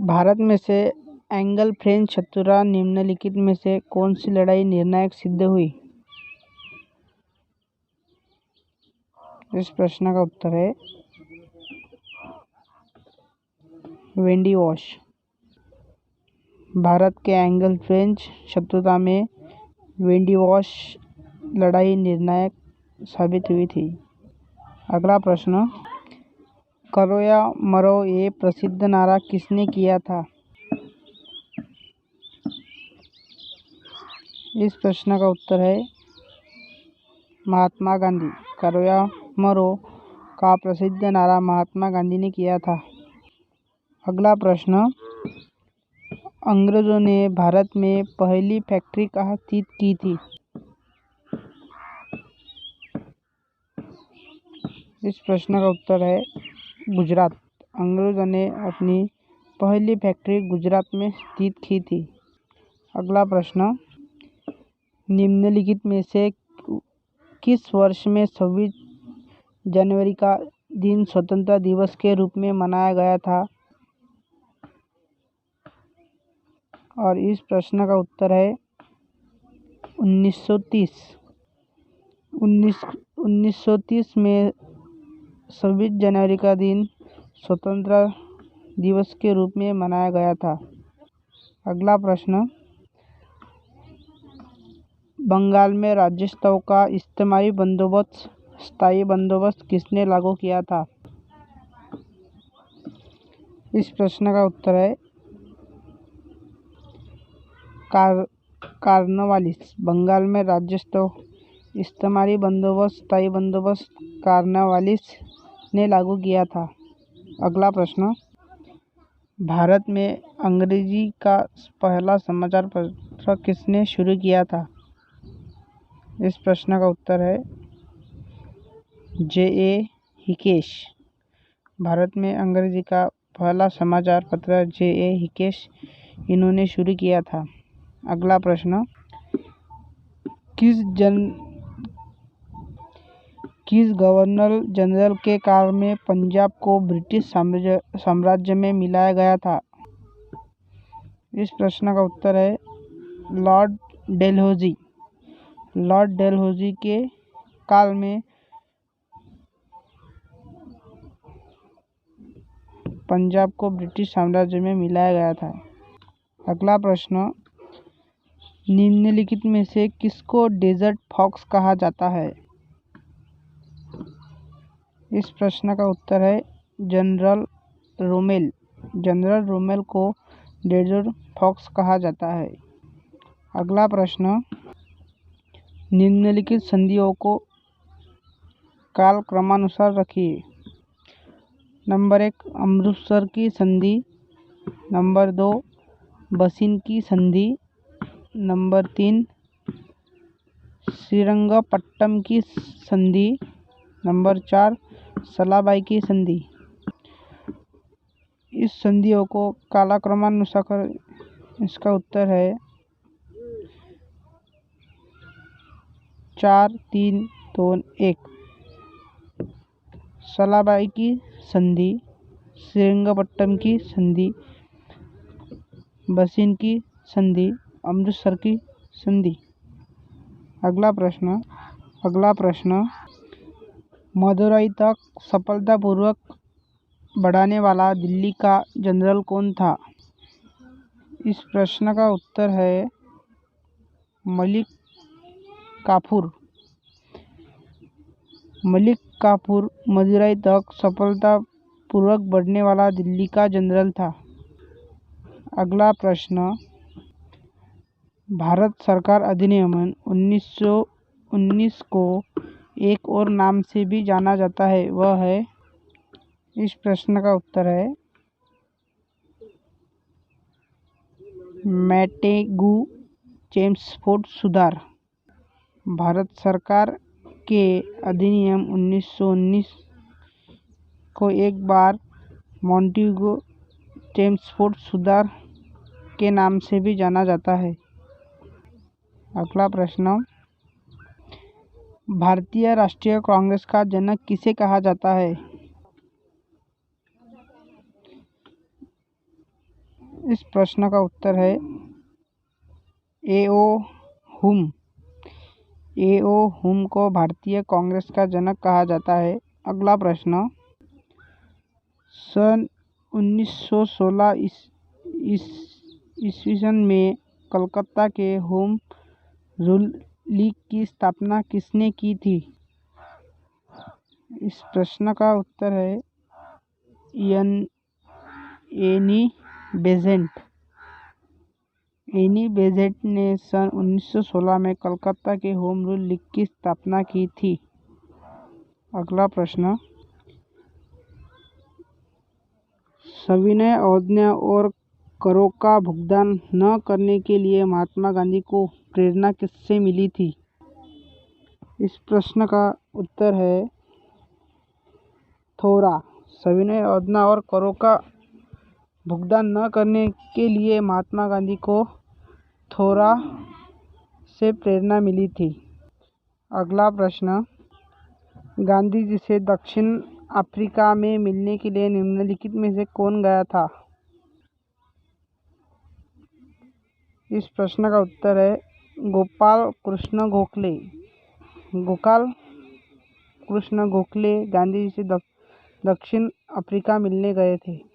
भारत में से Anglo French शत्रुता निम्नलिखित में से कौन सी लड़ाई निर्णायक सिद्ध हुई? इस प्रश्न का उत्तर है वेंडी वॉश। भारत के एंग्लो फ्रेंच शत्रुता में वेंडी वॉश लड़ाई निर्णायक साबित हुई थी। अगला प्रश्न, करो या मरो ये प्रसिद्ध नारा किसने किया था? इस प्रश्न का उत्तर है महात्मा गांधी। करो या मरो का प्रसिद्ध नारा महात्मा गांधी ने किया था। अगला प्रश्न, अंग्रेजों ने भारत में पहली फैक्ट्री कहाँ स्थित की थी? इस प्रश्न का उत्तर है गुजरात। अंग्रेजों ने अपनी पहली फैक्ट्री गुजरात में स्थित की थी। अगला प्रश्न, निम्नलिखित में से किस वर्ष में 26 जनवरी का दिन स्वतंत्रता दिवस के रूप में मनाया गया था? और इस प्रश्न का उत्तर है 1930। 1930 में 26 जनवरी का दिन स्वतंत्रता दिवस के रूप में मनाया गया था। अगला प्रश्न, बंगाल में राज्योत्सव का स्थायी बंदोबस्त किसने लागू किया था? इस प्रश्न का उत्तर है कार्नवालिस। बंगाल में राज्योत्सव स्थायी बंदोबस्त कार्नवालिस ने लागू किया था। अगला प्रश्न, भारत में अंग्रेजी का पहला समाचार पत्र किसने शुरू किया था? इस प्रश्न का उत्तर है J.A. हिकेश। भारत में अंग्रेजी का पहला समाचार पत्र J.A. हिकेश इन्होंने शुरू किया था। अगला प्रश्न, किस गवर्नर जनरल के काल में पंजाब को ब्रिटिश साम्राज्य में मिलाया गया था? इस प्रश्न का उत्तर है लॉर्ड डेलहौजी। लॉर्ड डेलहौजी के काल में पंजाब को ब्रिटिश साम्राज्य में मिलाया गया था। अगला प्रश्न, निम्नलिखित में से किसको डेजर्ट फॉक्स कहा जाता है? इस प्रश्न का उत्तर है जनरल रोमेल। जनरल रोमेल को डेजर्ट फॉक्स कहा जाता है। अगला प्रश्न, निम्नलिखित संधियों को काल क्रमानुसार रखिए। नंबर 1 अमृतसर की संधि, नंबर 2 बसिन की संधि, नंबर 3 श्रीरंगपट्टम की संधि, नंबर 4 सलाबाई की संधि। इस संधियों को कालक्रमानुसार इसका उत्तर है 4 3 2 1। सलाबाई की संधि, श्रीरंगपट्टम की संधि, बसिन की संधि, अमृतसर की संधि। अगला प्रश्न, मदुरई तक सफलतापूर्वक बढ़ाने वाला दिल्ली का जनरल कौन था? इस प्रश्न का उत्तर है मलिक काफूर। मलिक काफूर मदुरई तक सफलतापूर्वक बढ़ने वाला दिल्ली का जनरल था। अगला प्रश्न, भारत सरकार अधिनियम 1919 को एक और नाम से भी जाना जाता है, वह है? इस प्रश्न का उत्तर है मैटेगू-चेम्सफोर्ड सुधार। भारत सरकार के अधिनियम 1919 को एक बार मैटेगू-चेम्सफोर्ड सुधार के नाम से भी जाना जाता है। अगला प्रश्न, भारतीय राष्ट्रीय कांग्रेस का जनक किसे कहा जाता है? इस प्रश्न का उत्तर है एओ हुम। एओ हुम को भारतीय कांग्रेस का जनक कहा जाता है। अगला प्रश्न, सन 1916 ईस्वी में कलकत्ता के होम रूल लीग की स्थापना किसने की थी? इस प्रश्न का उत्तर है एनी बेसेंट। एनी बेसेंट ने सन 1916 में कलकत्ता के होम रूल लीग की स्थापना की थी। अगला प्रश्न, सविनय अवज्ञा और करों का भुगतान न करने के लिए महात्मा गांधी को प्रेरणा किससे मिली थी? इस प्रश्न का उत्तर है थोरा। सविनय अवज्ञा और करों का भुगतान न करने के लिए महात्मा गांधी को थोरा से प्रेरणा मिली थी। अगला प्रश्न, गांधी जी से दक्षिण अफ्रीका में मिलने के लिए निम्नलिखित में से कौन गया था? इस प्रश्न का उत्तर है गोपाल कृष्ण गोखले। गोपाल कृष्ण गोखले गांधी जी से दक्षिण अफ्रीका मिलने गए थे।